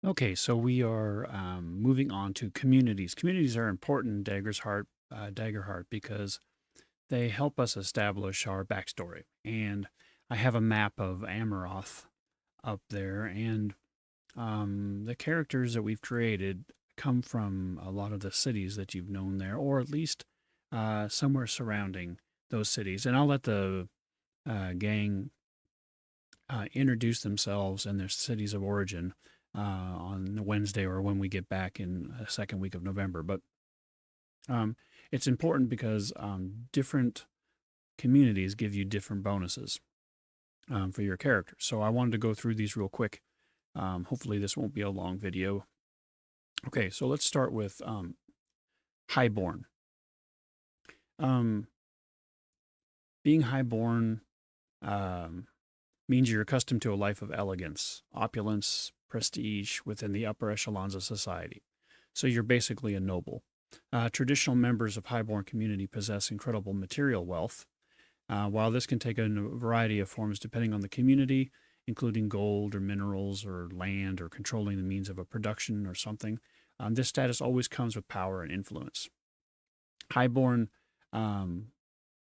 Okay, so we are moving on to communities. Communities are important in Daggerheart because they help us establish our backstory. And I have a map of Amaroth up there, and the characters that we've created come from a lot of the cities that you've known there, or at least somewhere surrounding those cities. And I'll let the gang introduce themselves and their cities of origin on Wednesday or when we get back in the second week of November. But um, it's important because different communities give you different bonuses for your character. So I wanted to go through these real quick. Hopefully, this won't be a long video. Okay, so let's start with Highborn. Um, Being highborn um, means you're accustomed to a life of elegance, opulence, prestige within the upper echelons of society. So you're basically a noble. Traditional members of highborn community possess incredible material wealth. While this can take a variety of forms depending on the community, including gold or minerals or land or controlling the means of a production or something, this status always comes with power and influence. Highborn um,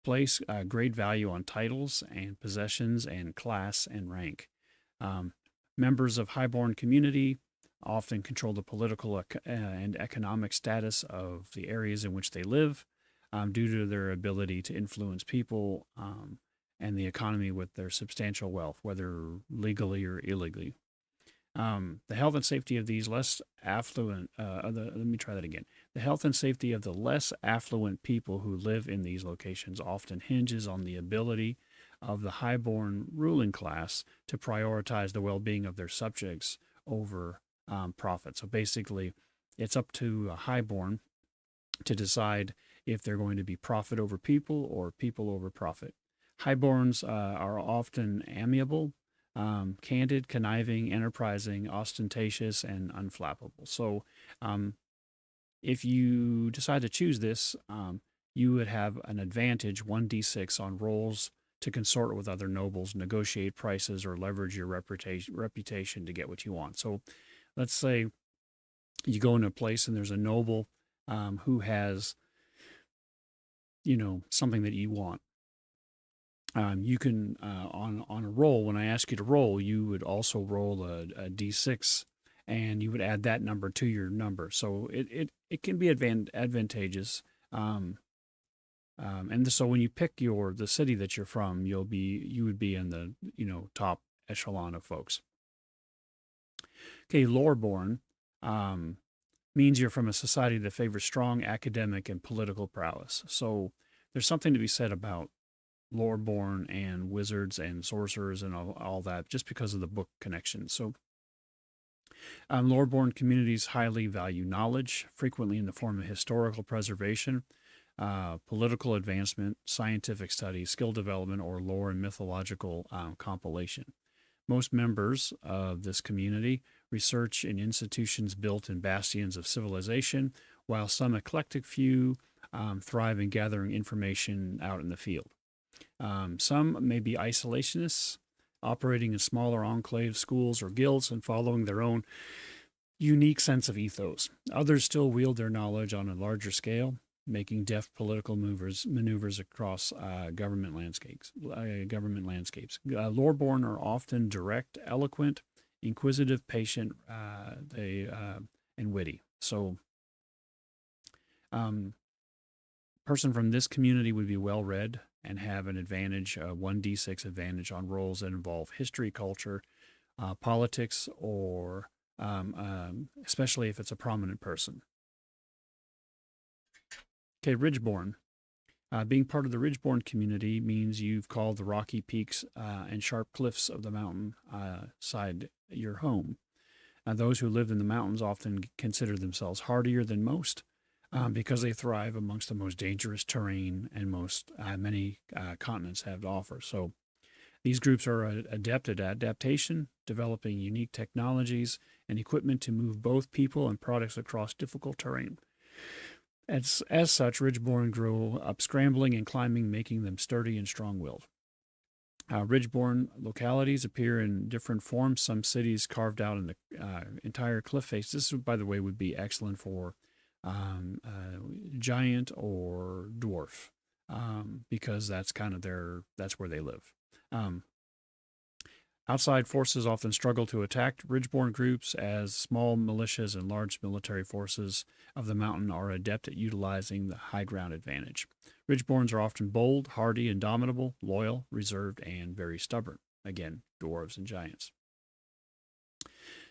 place great value on titles and possessions and class and rank. Um, Members of highborn community often control the political and economic status of the areas in which they live due to their ability to influence people and the economy with their substantial wealth, whether legally or illegally. The health and safety of these less affluent, let me try that again. The health and safety of the less affluent people who live in these locations often hinges on the ability of the highborn ruling class to prioritize the well being of their subjects over profit. So basically, it's up to a highborn to decide if they're going to be profit over people or people over profit. Highborns are often amiable, candid, conniving, enterprising, ostentatious, and unflappable. So, um, if you decide to choose this, you would have an advantage 1d6 on rolls to consort with other nobles, negotiate prices, or leverage your reputation to get what you want. So, let's say you go into a place and there's a noble who has, something that you want. You can on a roll. When I ask you to roll, you would also roll a d6, and you would add that number to your number. So it can be advantageous. And so when you pick the city that you're from, you would be in the top echelon of folks. Okay, loreborn um, means you're from a society that favors strong academic and political prowess. So there's something to be said about loreborn and wizards and sorcerers and all that just because of the book connection. So, loreborn communities highly value knowledge, frequently in the form of historical preservation, political advancement, scientific study, skill development, or lore and mythological compilation. Most members of this community research in institutions built in bastions of civilization, while some eclectic few thrive in gathering information out in the field. Some may be isolationists, operating in smaller enclave schools or guilds and following their own unique sense of ethos. Others still wield their knowledge on a larger scale, making deft political maneuvers across government landscapes. Loreborn are often direct, eloquent, inquisitive, patient, and witty. So, um, person from this community would be well read and have an advantage, 1d6 advantage on roles that involve history, culture, politics, or especially if it's a prominent person. Okay, Ridgeborn. Being part of the Ridgeborn community means you've called the rocky peaks and sharp cliffs of the mountain side your home. Those who live in the mountains often consider themselves hardier than most because they thrive amongst the most dangerous terrain and most many continents have to offer. So these groups are adept at adaptation, developing unique technologies and equipment to move both people and products across difficult terrain. As such, Ridgeborn grow up scrambling and climbing, making them sturdy and strong willed. Ridgeborne localities appear in different forms. Some cities carved out in the entire cliff face. This, by the way, would be excellent for giant or dwarf, because that's kind of that's where they live. Um, Outside forces often struggle to attack Ridgeborne groups, as small militias and large military forces of the mountain are adept at utilizing the high ground advantage. Ridgeborns are often bold, hardy, indomitable, loyal, reserved, and very stubborn. Again, dwarves and giants.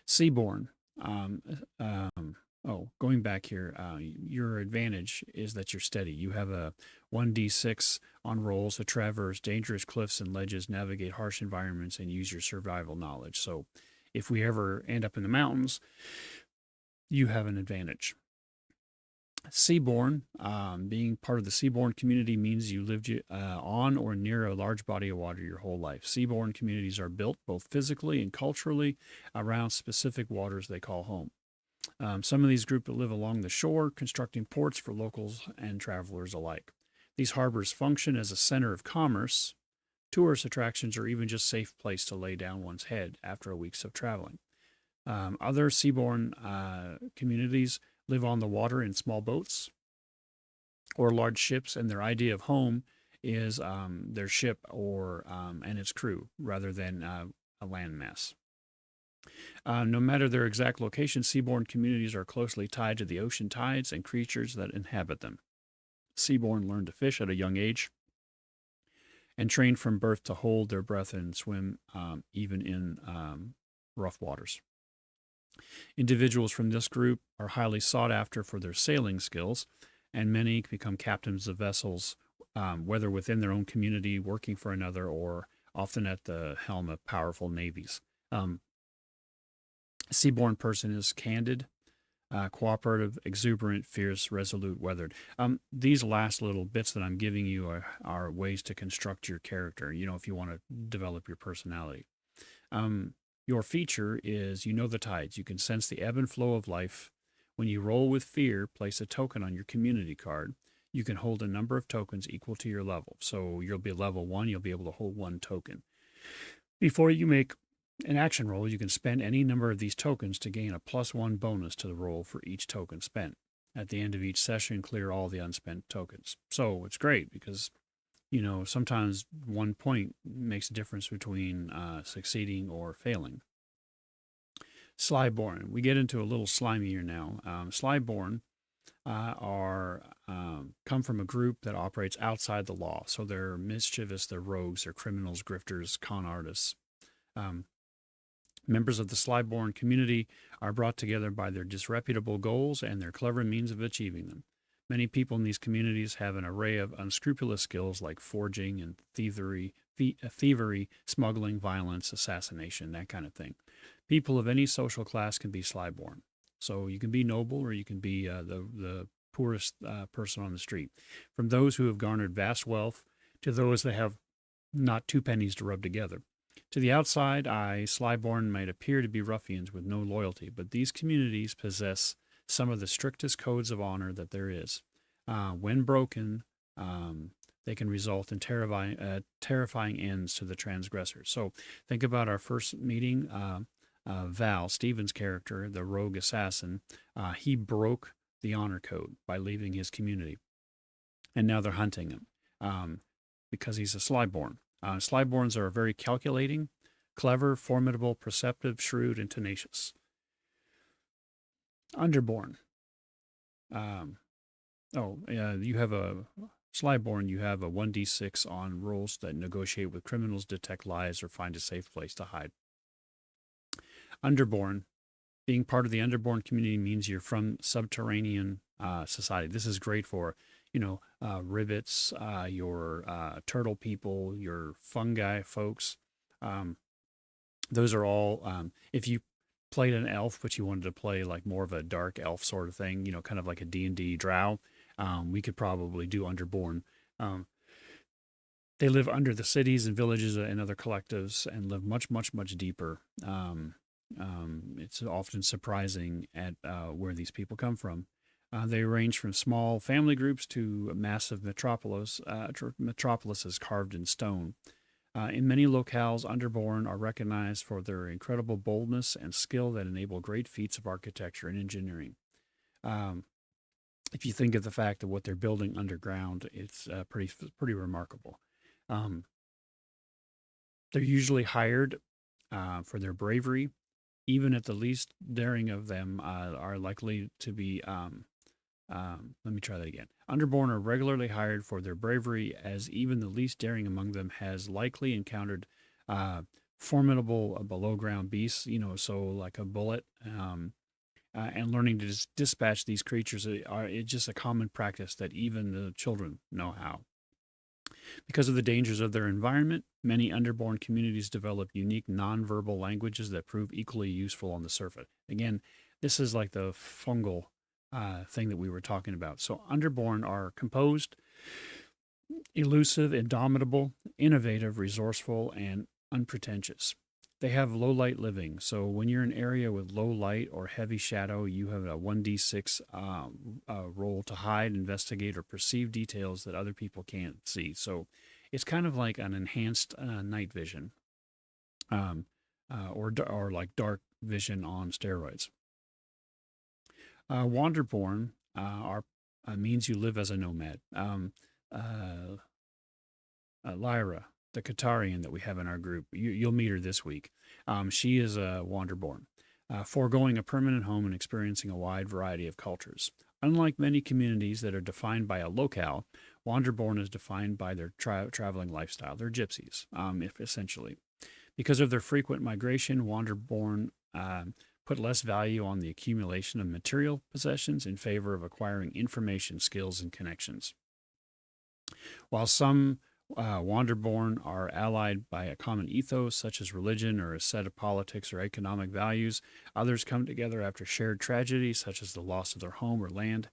Seaborn. Um, Going back here, your advantage is that you're steady. You have a 1d6 on rolls to traverse dangerous cliffs and ledges, navigate harsh environments, and use your survival knowledge. So, if we ever end up in the mountains, you have an advantage. Seaborn, being part of the seaborn community means you lived on or near a large body of water your whole life. Seaborn communities are built both physically and culturally around specific waters they call home. Some of these groups live along the shore, constructing ports for locals and travelers alike. These harbors function as a center of commerce, tourist attractions, or even just safe place to lay down one's head after a weeks of traveling. Other seaborne communities live on the water in small boats or large ships, and their idea of home is their ship or and its crew rather than a landmass. No matter their exact location, seaborne communities are closely tied to the ocean tides and creatures that inhabit them. Seaborne learn to fish at a young age and train from birth to hold their breath and swim even in rough waters. Individuals from this group are highly sought after for their sailing skills, and many become captains of vessels, whether within their own community, working for another, or often at the helm of powerful navies. Seaborn person is candid, cooperative, exuberant, fierce, resolute, weathered. These last little bits that I'm giving you are ways to construct your character, if you want to develop your personality. Your feature is you know the tides. You can sense the ebb and flow of life. When you roll with fear, place a token on your community card. You can hold a number of tokens equal to your level. So you'll be level 1, you'll be able to hold 1 token. Before you make an action roll, you can spend any number of these tokens to gain a +1 bonus to the roll for each token spent. At the end of each session, clear all the unspent tokens. So it's great because, sometimes 1 point makes a difference between succeeding or failing. Slyborn. We get into a little slimier now. Slyborn are come from a group that operates outside the law. So they're mischievous, they're rogues, they're criminals, grifters, con artists. Members of the Slyborn community are brought together by their disreputable goals and their clever means of achieving them. Many people in these communities have an array of unscrupulous skills like forging and thievery, smuggling, violence, assassination, that kind of thing. People of any social class can be Slyborn. So you can be noble or you can be the poorest person on the street. From those who have garnered vast wealth to those that have not 2 pennies to rub together. To the outside eye, Slyborn might appear to be ruffians with no loyalty, but these communities possess some of the strictest codes of honor that there is. When broken, they can result in terrifying ends to the transgressors. So think about our first meeting. Val, Stephen's character, the rogue assassin, he broke the honor code by leaving his community. And now they're hunting him because he's a Slyborn. Slyborns are very calculating, clever, formidable, perceptive, shrewd, and tenacious. Underborn. You have a Slyborn, you have a 1d6 on rolls that negotiate with criminals, detect lies, or find a safe place to hide. Underborn. Being part of the Underborn community means you're from subterranean society. This is great for rivets, your turtle people, your fungi folks. Those are all, if you played an elf, but you wanted to play like more of a dark elf sort of thing, kind of like a D&D drow, we could probably do Underborn. They live under the cities and villages and other collectives and live much, much, much deeper. It's often surprising at where these people come from. They range from small family groups to massive metropolises carved in stone. In many locales, Underborn are recognized for their incredible boldness and skill that enable great feats of architecture and engineering. Um, if you think of the fact of what they're building underground, it's pretty remarkable. Um, they're usually hired for their bravery. Even at the least daring of them are likely to be. Let me try that again. Underborn are regularly hired for their bravery, as even the least daring among them has likely encountered uh, formidable below ground beasts. So like a bullet. And learning to dispatch these creatures it's just a common practice that even the children know how. Because of the dangers of their environment, many underborn communities develop unique nonverbal languages that prove equally useful on the surface. Again, this is like the fungal thing that we were talking about. So, underborn are composed, elusive, indomitable, innovative, resourceful, and unpretentious. They have low light living. So when you're in an area with low light or heavy shadow, you have a 1d6 roll to hide, investigate, or perceive details that other people can't see. So it's kind of like an enhanced night vision, um, or like dark vision on steroids. Wanderborn are means you live as a nomad. Uh, Lyra, the Katarian that we have in our group. You'll meet her this week. She is a Wanderborn, foregoing a permanent home and experiencing a wide variety of cultures. Unlike many communities that are defined by a locale, Wanderborn is defined by their traveling lifestyle. They're gypsies, if essentially. Because of their frequent migration, Wanderborn put less value on the accumulation of material possessions in favor of acquiring information, skills, and connections. While some Wanderborn are allied by a common ethos, such as religion or a set of politics or economic values, others come together after shared tragedy, such as the loss of their home or land.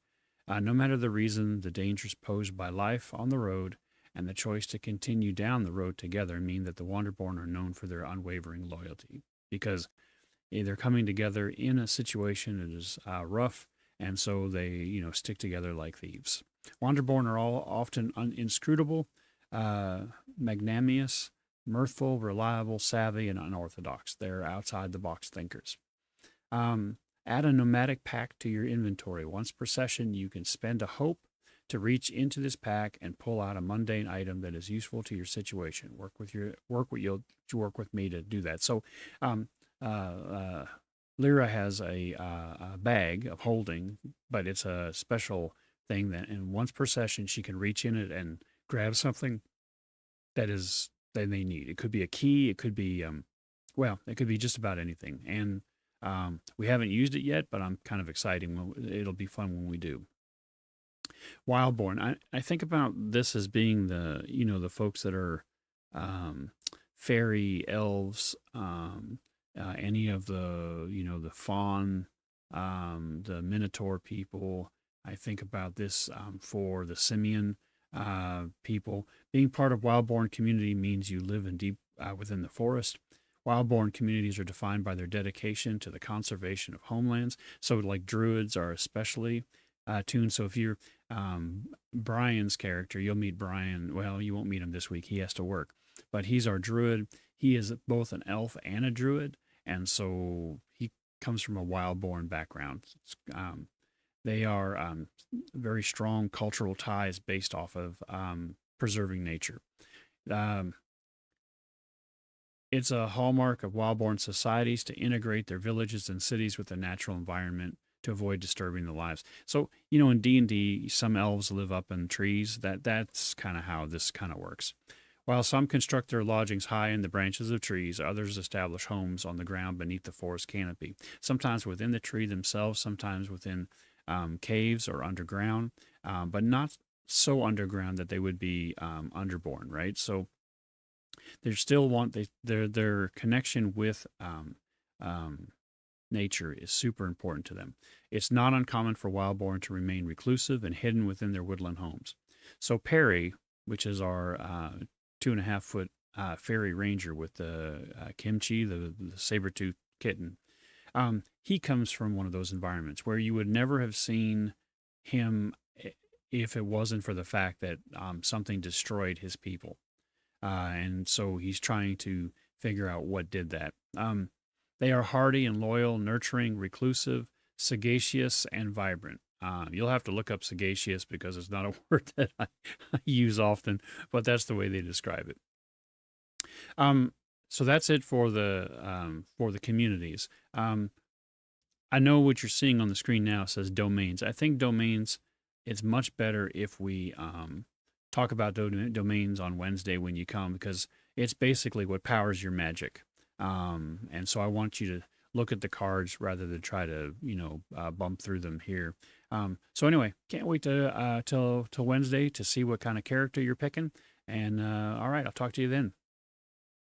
No matter the reason, the dangers posed by life on the road and the choice to continue down the road together mean that the Wanderborn are known for their unwavering loyalty because they're coming together in a situation that is rough, and so they stick together like thieves. Wanderborn are all often inscrutable, uh, magnanimous, mirthful, reliable, savvy, and unorthodox. They're outside the box thinkers. Um, Add a nomadic pack to your inventory. Once per session, you can spend a hope to reach into this pack and pull out a mundane item that is useful to your situation. Work with me to do that. So, um, Lyra has a bag of holding, but it's a special thing that, and once per session, she can reach in it and grab something that they need. It could be a key. It could be, well, it could be just about anything. And we haven't used it yet, but I'm kind of excited. It'll be fun when we do. Wildborn. I think about this as being the folks that are um, fairy elves, any of the faun, the minotaur people. I think about this for the simian people. Being part of Wildborn community means you live in deep within the forest. Wildborn communities are defined by their dedication to the conservation of homelands. So, like druids are especially tuned. So, if you're Brian's character, you'll meet Brian. Well, you won't meet him this week. He has to work, but he's our druid. He is both an elf and a druid, and so he comes from a wild-born background. They are very strong cultural ties based off of preserving nature. Um, it's a hallmark of wild-born societies to integrate their villages and cities with the natural environment to avoid disturbing the lives. So, in D&D, some elves live up in trees. That's kind of how this kind of works. While some construct their lodgings high in the branches of trees, others establish homes on the ground beneath the forest canopy, sometimes within the tree themselves, sometimes within caves or underground, but not so underground that they would be underborn, right? So they still want their connection with um, nature is super important to them. It's not uncommon for wildborn to remain reclusive and hidden within their woodland homes. So Perry, which is our 2.5 foot fairy ranger with the kimchi, the saber-toothed kitten, he comes from one of those environments where you would never have seen him if it wasn't for the fact that something destroyed his people. and so he's trying to figure out what did that. They are hardy and loyal, nurturing, reclusive, sagacious, and vibrant. You'll have to look up sagacious because it's not a word that I use often, but that's the way they describe it. Um, so that's it for the communities. I know what you're seeing on the screen now says domains. I think domains. It's much better if we talk about domains on Wednesday when you come because it's basically what powers your magic. And so I want you to look at the cards rather than try to bump through them here. So anyway, can't wait to till Wednesday to see what kind of character you're picking. And all right, I'll talk to you then.